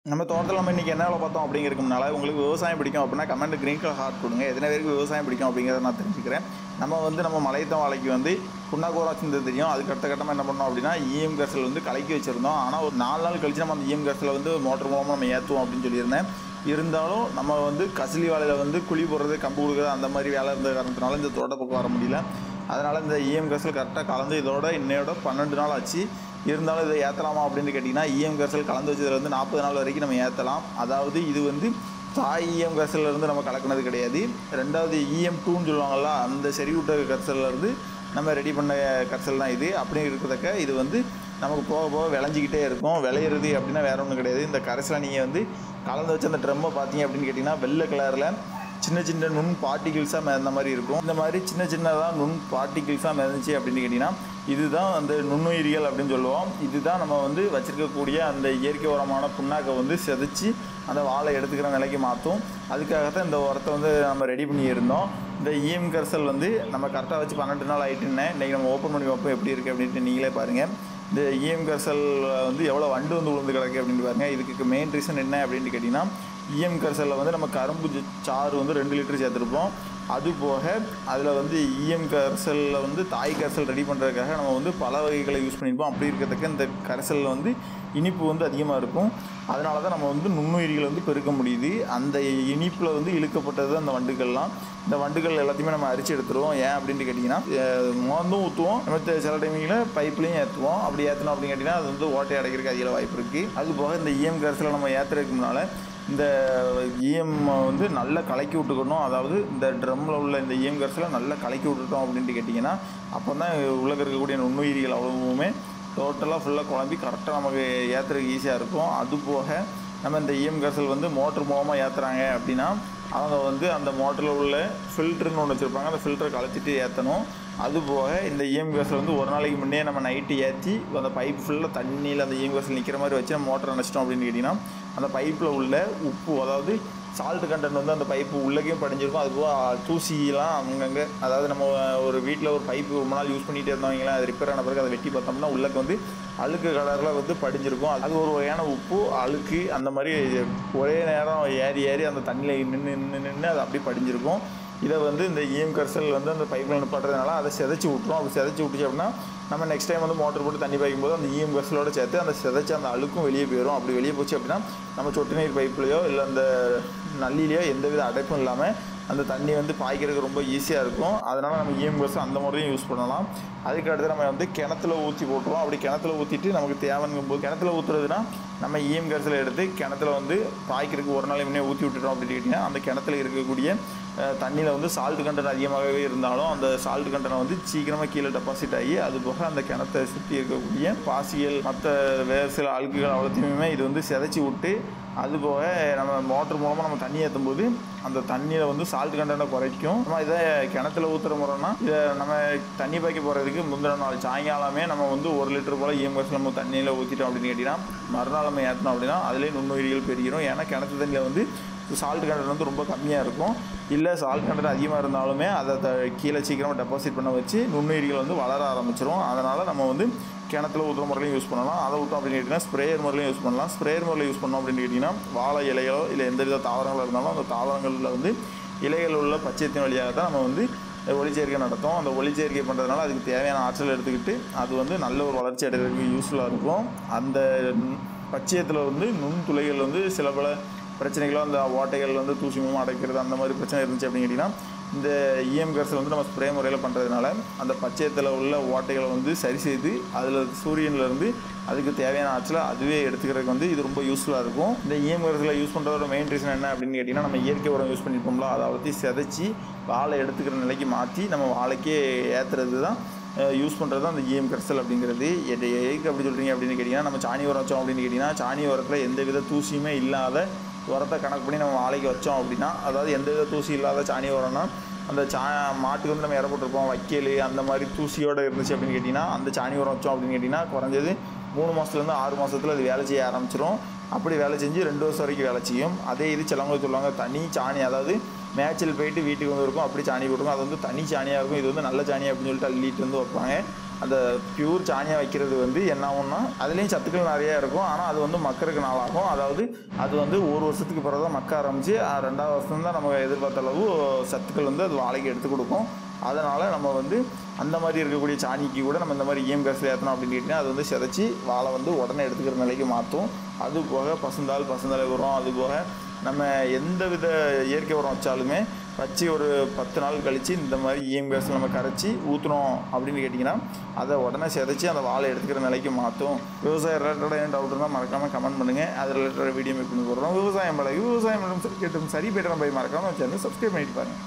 நம்ம தோட்டத்தில் நம்ம இன்றைக்கி என்ன வேலை பார்த்தோம் அப்படிங்கிறதுனால உங்களுக்கு விவசாயம் பிடிக்கும் அப்படின்னா கமெண்ட் க்ரீன் கலர் ஹார்ட் கொடுங்க. எத்தனை பேருக்கு விவசாயம் பிடிக்கும் அப்படிங்கிறத நான் தெரிஞ்சுக்கிறேன். நம்ம மலையத்தம் வாழைக்கு புண்ணாக்கூராச்சுன்னு தெரியும். அதுக்கு அடுத்த கட்டமாக என்ன பண்ணோம் அப்படின்னா இஎம் கர்சல் கலக்கி வச்சுருந்தோம். ஆனால் ஒரு 4 நாள் கழிச்சு நம்ம அந்த இஎம் கர்சலை மோட்டர் மூலமாக நம்ம ஏற்றுவோம் அப்படின்னு சொல்லியிருந்தேன். இருந்தாலும் நம்ம கசிலி வாழையில் குழி போடுறது, கம்பு கொடுக்குறது அந்த மாதிரி வேலை இருந்த காரணத்தினால இந்த தோட்ட பக்கம் வர முடியல. அதனால் இந்த இஎம் கர்சல் கரெக்டாக கலந்து இன்னையோட 12 நாள் ஆச்சு. இருந்தாலும் இதை ஏற்றலாமா அப்படின்னு கேட்டிங்கன்னா இஎம் கர்சல் கலந்து வச்சதுலேருந்து 40 நாள் வரைக்கும் நம்ம ஏற்றலாம். அதாவது இது தாய் இஎம் கர்சல்லேருந்து நம்ம கலக்கினது கிடையாது. ரெண்டாவது இஎம் 2ன்னு சொல்லுவாங்கள்ல, அந்த செறிவூட்ட கர்சல்லேருந்து நம்ம ரெடி பண்ண கர்சல் தான் இது. அப்படி இருக்கிறதுக்க இது நமக்கு போக போக விளைஞ்சிக்கிட்டே இருக்கும். விளையிறது அப்படின்னா வேறு ஒன்றும் கிடையாது. இந்த கரைசலை நீங்கள் கலந்து வச்ச அந்த ட்ரம்மை பார்த்தீங்க அப்படின்னு கேட்டிங்கன்னா வெள்ளை கலரில் சின்ன சின்ன நுண் பார்ட்டிகிள்ஸாக மிதந்த மாதிரி இருக்கும். இந்த மாதிரி சின்ன சின்னதாக நுண் பார்ட்டிகிள்ஸாக மிதந்துச்சு அப்படின்னு கேட்டிங்கன்னா இதுதான் அந்த நுண்ணுயிரிகள் அப்படின்னு சொல்லுவோம். இதுதான் நம்ம வச்சுருக்கக்கூடிய அந்த இயற்கை உரமான புண்ணாக்கை சிதைச்சி அந்த வாழை எடுத்துக்கிற நிலைக்கு மாற்றும். அதுக்காகத்தான் இந்த உரத்தை நம்ம ரெடி பண்ணியிருந்தோம். இந்த இஎம் கர்சல் நம்ம கரெக்டாக வச்சு 12 நாள் ஆகிட்டுன்னு இன்றைக்கி நம்ம ஓப்பன் பண்ணி வைப்போம் எப்படி இருக்குது அப்படின்ட்டு நீங்களே பாருங்கள். இந்த இஎம் கர்சல் எவ்வளோ வண்டு விழுந்து கிடக்கு அப்படின்னு பாருங்கள். இதுக்கு மெயின் ரீசன் என்ன அப்படின்னு கேட்டிங்கன்னா இஎம் கர்சலில் நம்ம கரும்பு சாறு 2 லிட்டர் சேர்த்துருப்போம். அது போக அதில் இஎம் கர்சலில் தாய் கர்சல் ரெடி பண்ணுறதுக்காக நம்ம பல வகைகளை யூஸ் பண்ணியிருப்போம். அப்படி இருக்கிறதுக்கு இந்த கர்சலில் இனிப்பு அதிகமாக இருக்கும். அதனால தான் நம்ம நுண்ணுயிரிகள் பெருக்க முடியுது. அந்த இனிப்பில் இழுக்கப்பட்டது அந்த வண்டுகள்லாம். இந்த வண்டுகள் எல்லாத்தையுமே நம்ம அரிச்சு எடுத்துருவோம். ஏன் அப்படின்னு கேட்டிங்கன்னா மருந்தும் ஊற்றுவோம், நம்ம சில டைமிங்கில் பைப்லையும் ஏற்றுவோம். அப்படி ஏற்றணும் அப்படின்னு கேட்டிங்கன்னா அது ஓட்டை அடைக்கிறதுக்கு அதிக வாய்ப்பு இருக்குது. அது போக இந்த இஎம் கர்சலை நம்ம ஏற்றுறதுக்கு முன்னால் இந்த இஎம் நல்லா கலக்கி விட்டுக்கணும். அதாவது இந்த ட்ரம்மில் உள்ள இந்த இஎம் கர்சலை நல்லா கலக்கி விட்டுட்டோம் அப்படின்ட்டு கேட்டிங்கன்னா அப்போ தான் உலக இருக்கக்கூடிய நுண்ணுயிரிகள் அவ்வளவுமே டோட்டலாக ஃபுல்லாக குழம்பி கரெக்டாக நமக்கு ஏற்றுறதுக்கு ஈஸியாக இருக்கும். அது போக நம்ம இந்த இஎம் கர்சல் மோட்டர் மூலமாக ஏற்றுறாங்க அப்படின்னா அவங்க அந்த மோட்டரில் உள்ள ஃபில்டர்னு ஒன்று வச்சுருப்பாங்க. அந்த ஃபில்டரை கலத்திட்டு ஏற்றணும். அதுபோக இந்த இஎம் கர்சல் ஒரு நாளைக்கு முன்னே நம்ம நைட்டு ஏற்றி அந்த பைப் ஃபுல்லாக தண்ணியில் அந்த இஎம் கர்சல் நிற்கிற மாதிரி வச்சு நம்ம மோட்டர் அணைச்சிட்டோம் அப்படின்னு கேட்டிங்கன்னா அந்த பைப்பில் உள்ள உப்பு, அதாவது சால்ட் கண்டென்ட் அந்த பைப்பு உள்ளக்கையும் படிஞ்சிருக்கும். அதுபோக தூசிலாம் அங்கங்கே, அதாவது நம்ம ஒரு வீட்டில் ஒரு பைப்பு ரொம்ப நாள் யூஸ் பண்ணிகிட்டே இருந்தவங்களா அது ரிப்பேர் ஆன பிறகு அதை வெட்டி பார்த்தோம்னா உள்ளக்கு அழுக்கு கலரில் படிஞ்சிருக்கும். அது ஒரு வகையான உப்பு, அழுக்கு அந்த மாதிரி ஒரே நேரம் ஏறி அந்த தண்ணியில் நின்று அது அப்படி படிஞ்சிருக்கும். இதை இந்த இஎம் கர்சல் அந்த பைப்பில் நிப்பாட்டுறதுனால அதை சிதைச்சி விட்டுரும். அப்படி சிதைச்சி விட்டுச்சு அப்படின்னா நம்ம நெக்ஸ்ட் டைம் மோட்டர் போட்டு தண்ணி பாய்க்கும்போது அந்த இஎம் கர்சலோடு சேர்த்து அந்த சிதைச்சி அந்த அழுக்கும் வெளியே போயிடும். அப்படி வெளியே போச்சு அப்படின்னா நம்ம சொட்டு நீர் பைப்லையோ இல்லை அந்த நல்லிலையோ எந்தவித அடைப்பும் இல்லாமல் அந்த தண்ணி பாய்க்கிறதுக்கு ரொம்ப ஈஸியாக இருக்கும். அதனால் நம்ம இஎம் கர்சல் அந்த முறையும் யூஸ் பண்ணலாம். அதுக்கு அடுத்து நம்ம கிணத்துல ஊற்றி போட்டுருவோம். அப்படி கிணத்துல ஊற்றிட்டு நமக்கு தேவைங்கும்போது கிணத்துல ஊற்றுறதுனா நம்ம இஎம் கர்சலை எடுத்து கிணத்துல பாய்க்கிறதுக்கு ஒரு நாள் முன்னே ஊற்றி விட்டுட்டோம் அப்படின்னு கேட்டிங்கன்னா அந்த கிணத்துல இருக்கக்கூடிய தண்ணியில் சால்ட் கண்டென்ட் அதிகமாகவே இருந்தாலும் அந்த சால்ட் கண்டென்ட் சீக்கிரமாக கீழே டெபாசிட் ஆகி அது போக அந்த கிணத்தை சுற்றி இருக்கக்கூடிய பாசிகள் மற்ற வேறு சில அழுக்குகள் அவ்வளோத்தையுமே இது சிதைச்சி விட்டு அதுபோக நம்ம மோட்டர் மூலமாக நம்ம தண்ணி ஏற்றும் போது அந்த தண்ணியில் சால்ட் கண்டென்ட்டை குறைக்கும். நம்ம இதை கிணத்துல ஊற்றுற முறைனா இதை நம்ம தண்ணி பாய்க்க போகிறதுக்கு முந்தின நாள் சாயங்காலமே நம்ம 1 லிட்டர் போல் இஎம் கர்சல் நம்ம தண்ணியில் ஊற்றிட்டோம் அப்படின்னு கேட்டிங்கன்னா மறுநாள் நம்ம ஏற்றணும் அப்படின்னா அதிலே நுண்ணுயிரிகள் பெருகிடும். ஏன்னா கிணத்து தண்ணியில் சால்ட் கண்டென்ட் ரொம்ப கம்மியாக இருக்கும். இல்லை சால்ட் கண்டென்ட் அதிகமாக இருந்தாலுமே அதை கீழே சீக்கிரமாக டெபாசிட் பண்ண வச்சு நுண்ணுயிரிகள் வளர ஆரம்பிச்சிடும். அதனால் நம்ம கிணத்துல ஊற்றுற முறையிலையும் யூஸ் பண்ணலாம். அதை ஊற்றோம் அப்படின்னு கேட்டிங்கன்னா ஸ்ப்ரேயர் முறையிலையும் யூஸ் பண்ணலாம். ஸ்ப்ரேயர் முறையில் யூஸ் பண்ணோம் அப்படின்னு கேட்டிங்கன்னா வாழை இலைகளோ இல்லை எந்தவித தாவரங்களோ இருந்தாலும் அந்த தாவரங்களில் இலைகள் உள்ள பச்சையத்தின் வழியாக தான் நம்ம ஒளிச்சேர்க்கை நடத்தும். அந்த ஒளிச்சேர்க்கை பண்ணுறதுனால அதுக்கு தேவையான ஆற்றல் எடுத்துக்கிட்டு அது நல்ல ஒரு வளர்ச்சி அடைகிறதுக்கு யூஸ்ஃபுல்லாக இருக்கும். அந்த பச்சையத்தில் நுண்துளைகள் சில பல பிரச்சனைகளோ அந்த ஓட்டைகள் தூசி மூலமாக அடைக்கிறது அந்த மாதிரி பிரச்சனை இருந்துச்சு அப்படின்னு கேட்டிங்கன்னா இந்த இஎம் கர்சல் நம்ம ஸ்ப்ரே முறையில் பண்ணுறதுனால அந்த பச்சையத்தில் உள்ள ஓட்டைகளை சரி செய்து அதில் சூரியன்லேருந்து அதுக்கு தேவையான ஆற்றலை அதுவே எடுத்துக்கிறதுக்கு இது ரொம்ப யூஸ்ஃபுல்லாக இருக்கும். இந்த இஎம் கர்சலை யூஸ் பண்ணுறதோட மெயின் ரீசன் என்ன அப்படின்னு கேட்டிங்கன்னா நம்ம இயற்கை உரம் யூஸ் பண்ணியிருப்போம்ல அதை சிதைச்சி வாழை எடுத்துக்கிற நிலைக்கு மாற்றி நம்ம வாழைக்கே ஏற்றுறது தான் யூஸ் பண்ணுறது தான் அந்த இஎம் கர்சல் அப்படிங்கிறது. எதுக்கு அப்படி சொல்கிறீங்க அப்படின்னு கேட்டிங்கன்னா நம்ம சாணி உரம் வச்சோம் அப்படின்னு கேட்டிங்கன்னா சாணி உரத்தில் எந்தவித தூசியுமே இல்லாத உரத்தை கணக்கு பண்ணி நம்ம வாழைக்கு வச்சோம் அப்படின்னா, அதாவது எந்தவித தூசி இல்லாத சாணி உரம்னா அந்த மாட்டுக்கு நம்ம இற போட்டிருப்போம் வைக்கல் அந்த மாதிரி தூசியோடு இருந்துச்சு அப்படின்னு கேட்டிங்கன்னா அந்த சாணி உரம் வச்சோம் அப்படின்னு கேட்டிங்கன்னா குறைஞ்சது 3 மாதத்துலேருந்து 6 மாதத்தில் அது வேலை செய்ய ஆரம்பிச்சிடும். அப்படி வேலை செஞ்சு 2 வருஷம் வரைக்கும் வேலை செய்யும். அதே இது சிலவங்க சொல்லுவாங்க தனி சாணி, அதாவது மேய்ச்சல் போயிட்டு வீட்டுக்கு இருக்கும் அப்படி சாணி போட்டுருக்கும், அது தனி சாணியாக இருக்கும், இது நல்ல சாணி அப்படின்னு சொல்லிட்டு அள்ளிட்டு வைப்பாங்க. அந்த பியூர் சாணியாக வைக்கிறது வந்து என்ன ஆகும்னா அதுலேயும் சத்துக்கள் நிறையா இருக்கும். ஆனால் அது வந்து மக்கறதுக்கு நாளாகும். அதாவது அது வந்து ஒரு வருஷத்துக்கு பிறகு தான் மக்க ஆரம்பித்து 2வது வருஷம் தான் நம்ம எதிர்பார்த்த அளவு சத்துக்கள் வந்து அது வாழைக்கு எடுத்து கொடுக்கும். அதனால் நம்ம வந்து அந்த மாதிரி இருக்கக்கூடிய சாணிக்கு கூட நம்ம இந்த மாதிரி இஎம் கேஸில் ஏற்றணும் அப்படின்னு கேட்டிங்கன்னா அது வந்து சிதைச்சி வாழை வந்து உடனே எடுத்துக்கிற நிலைக்கு மாற்றும். அது போக பசுந்தாள் உரம், அது போக நம்ம எந்த வித இயற்கை உரம் வச்சாலுமே வச்சு ஒரு 10 நாள் கழித்து இந்த மாதிரி இஎம் கேஸில் நம்ம கரைச்சி ஊற்றுனோம் அப்படின்னு கேட்டிங்கன்னா அதை உடனே சிதைச்சி அந்த வாழை எடுத்துக்கிற நிலைக்கு மாற்றும். விவசாயம் ரிலேட்டடாக என்ன டவுட் இருந்தால் மறக்காமல் கமெண்ட் பண்ணுங்கள். அது ரிலேட்டடாக வீடியோ மேக் பண்ணி போடுறோம். விவசாயம் கேட்டும் சரி போய்ட்டு நம்ம மறக்காமல் சேனல் சப்ஸ்கிரைப் பண்ணிட்டு பாருங்கள்.